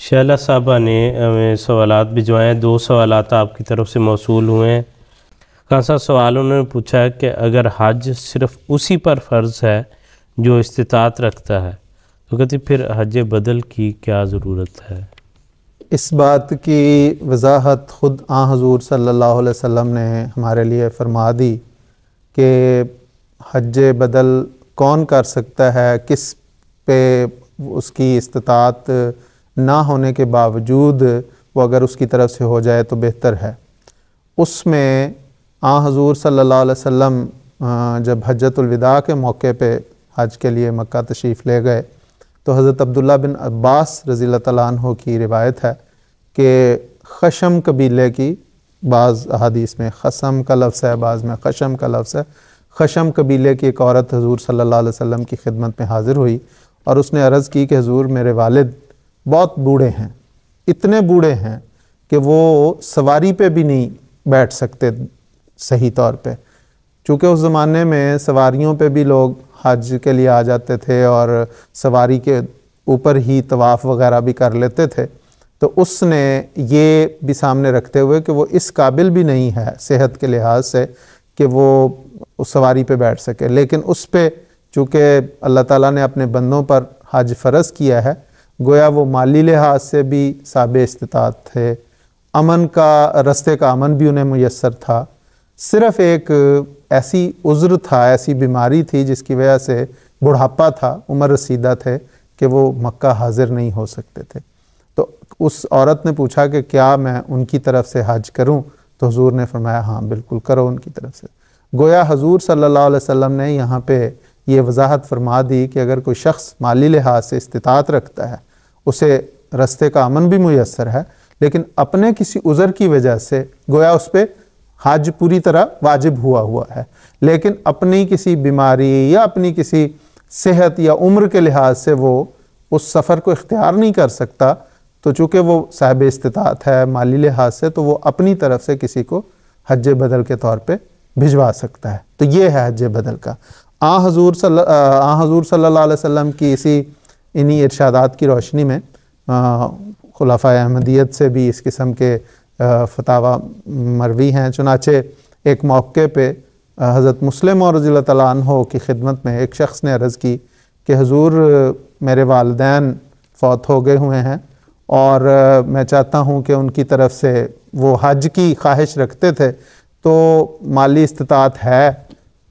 شہلا صاحبہ نے ہمیں سوالات بھجوائے ہیں، 2 سوالات آپ کی طرف سے موصول ہوئے ہیں۔ خان صاحب سوال انہوں نے پوچھا ہے کہ اگر حج صرف اسی پر فرض ہے جو استطاعت رکھتا ہے تو کہتے پھر حج بدل کی کیا ضرورت ہے؟ اس بات کی وضاحت خود حضور صلی اللہ علیہ وسلم نے ہمارے لیے فرما دی کہ حج بدل کون کر سکتا ہے، کس پہ اس کی استطاعت نہ ہونے کے باوجود وہ اگر اس کی طرف سے ہو جائے تو بہتر ہے۔ اس میں حضور صلی اللہ علیہ وسلم جب حجۃ الوداع کے موقع پہ حج کے لیے مکہ تشریف لے گئے تو حضرت عبداللہ بن عباس رضی اللہ تعالیٰ عنہ کی روایت ہے کہ خشم قبیلے کی، بعض احادیث میں خصم کا لفظ ہے، بعض میں خشم کا لفظ ہے، خشم قبیلے کی ایک عورت حضور صلی اللہ علیہ وسلم کی خدمت میں حاضر ہوئی اور اس نے عرض کی کہ حضور میرے والد بہت بوڑھے ہیں، اتنے بوڑھے ہیں کہ وہ سواری پہ بھی نہیں بیٹھ سکتے صحیح طور پہ، چونکہ اس زمانے میں سواریوں پہ بھی لوگ حج کے لیے آ جاتے تھے اور سواری کے اوپر ہی طواف وغیرہ بھی کر لیتے تھے، تو اس نے یہ بھی سامنے رکھتے ہوئے کہ وہ اس قابل بھی نہیں ہے صحت کے لحاظ سے کہ وہ اس سواری پہ بیٹھ سکے، لیکن اس پہ چونکہ اللہ تعالیٰ نے اپنے بندوں پر حج فرض کیا ہے، گویا وہ مالی لحاظ سے بھی صاحب استطاعت تھے، امن کا رستے کا امن بھی انہیں میسر تھا، صرف ایک ایسی عذر تھا، ایسی بیماری تھی جس کی وجہ سے بڑھاپا تھا، عمر رسیدہ تھے کہ وہ مکہ حاضر نہیں ہو سکتے تھے۔ تو اس عورت نے پوچھا کہ کیا میں ان کی طرف سے حج کروں؟ تو حضور نے فرمایا ہاں بالکل کرو ان کی طرف سے۔ گویا حضور صلی اللہ علیہ وسلم نے یہاں پہ یہ وضاحت فرما دی کہ اگر کوئی شخص مالی لحاظ سے استطاعت رکھتا ہے، اسے رستے کا امن بھی میسر ہے، لیکن اپنے کسی عذر کی وجہ سے گویا اس پہ حج پوری طرح واجب ہوا ہے، لیکن اپنی کسی بیماری یا اپنی کسی صحت یا عمر کے لحاظ سے وہ اس سفر کو اختیار نہیں کر سکتا، تو چونکہ وہ صاحب استطاعت ہے مالی لحاظ سے، تو وہ اپنی طرف سے کسی کو حج بدل کے طور پہ بھجوا سکتا ہے۔ تو یہ ہے حج بدل کا۔ حضور صلی اللہ علیہ وسلم کی انہی ارشادات کی روشنی میں خلفائے احمدیت سے بھی اس قسم کے فتاوی مروی ہیں۔ چنانچہ ایک موقع پہ حضرت مسلم رضی اللہ تعالیٰ عنہ کی خدمت میں ایک شخص نے عرض کی کہ حضور میرے والدین فوت ہو گئے ہوئے ہیں اور میں چاہتا ہوں کہ ان کی طرف سے، وہ حج کی خواہش رکھتے تھے تو مالی استطاعت ہے،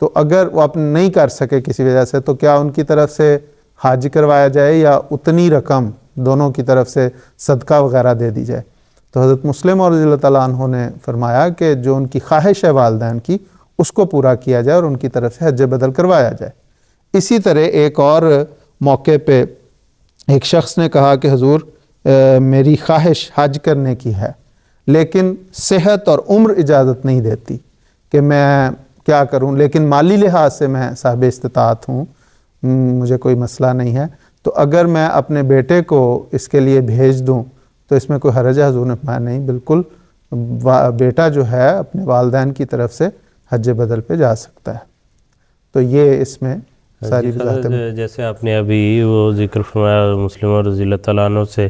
تو اگر وہ نہیں کر سکے کسی وجہ سے تو کیا ان کی طرف سے حج کروایا جائے یا اتنی رقم دونوں کی طرف سے صدقہ وغیرہ دے دی جائے؟ تو حضرت مسلم رضی اللہ تعالیٰ عنہ نے فرمایا کہ جو ان کی خواہش ہے والدین کی اس کو پورا کیا جائے اور ان کی طرف سے حج بدل کروایا جائے۔ اسی طرح ایک اور موقع پہ ایک شخص نے کہا کہ حضور میری خواہش حج کرنے کی ہے لیکن صحت اور عمر اجازت نہیں دیتی کہ میں کیا کروں، لیکن مالی لحاظ سے میں صاحب استطاعت ہوں، مجھے کوئی مسئلہ نہیں ہے، تو اگر میں اپنے بیٹے کو اس کے لیے بھیج دوں تو اس میں کوئی حرج ہے؟ حضور نے فرمایا نہیں، بالکل بیٹا جو ہے اپنے والدین کی طرف سے حج بدل پہ جا سکتا ہے۔ تو یہ اس میں ساری وضاحتیں، جیسے آپ نے ابھی وہ ذکر فرمایا مسلم رضی اللہ تعالیٰ عنہ سے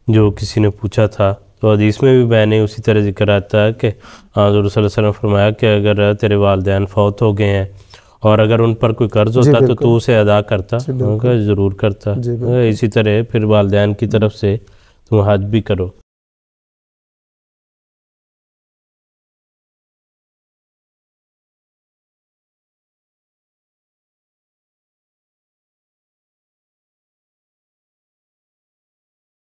جو کسی نے پوچھا تھا، تو حدیث میں بھی بیان اسی طرح ذکر آتا ہے کہ حضور صلی اللہ علیہ وسلم فرمایا کہ اگر تیرے والدین فوت ہو گئے ہیں اور اگر ان پر کوئی قرض ہوتا تو تو اسے ادا کرتا؟ ضرور کرتا۔ اسی طرح پھر والدین کی طرف سے تم حج بھی کرو۔